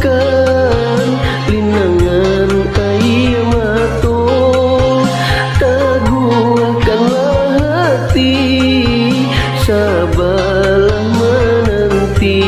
jatuhkan linangan air mata, teguhkanlah hati, sabarlah menanti.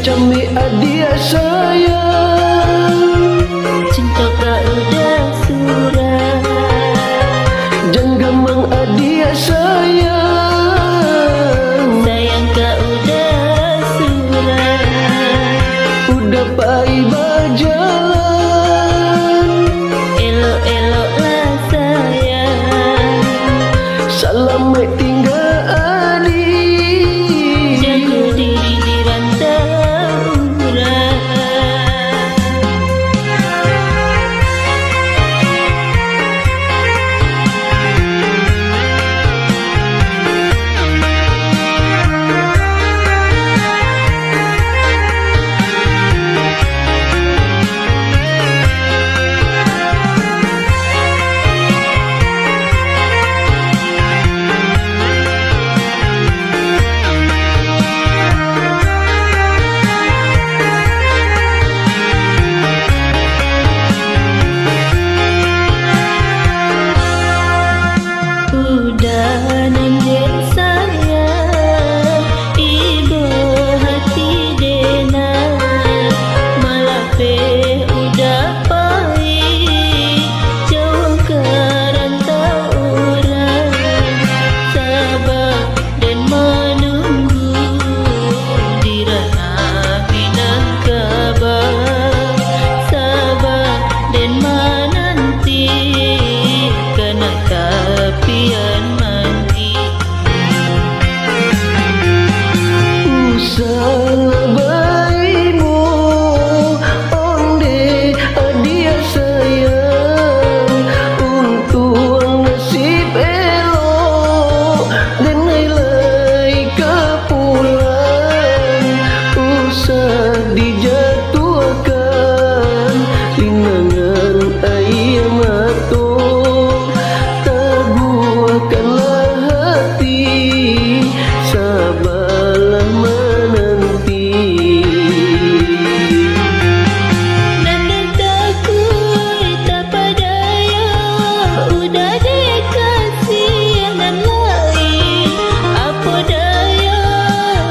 Cami adia sayang, cinta kau udah surah. Janggamang adia sayang, sayang kau udah surah. Udah pai berjalan, elok-eloklah sayang. salam tinggal adik, jaga diri di rantau. dijatuhkan linangan air mata, teguhkanlah hati, sabarlah menanti. Nanda takut tak padaya, udah dikasih yang lain. Apa daya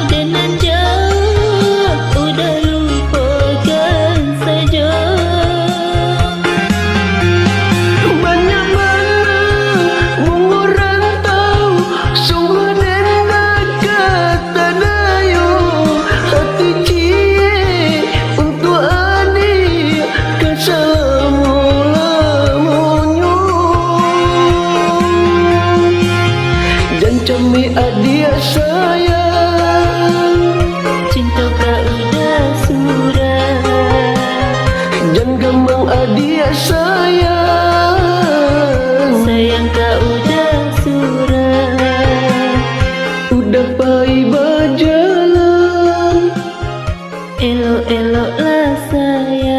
dengan jauh, udah lupakan saja. Banyak mana mengurantau, sungguh dan kata dayo, hati cie untuk adik kesalamu-lamunyo. Jangan cami adik sayang, Cinta kau udah surah. jangan gambang adik sayang, Sayang kau udah surah. udah pai berjalan. Elok-eloklah sayang.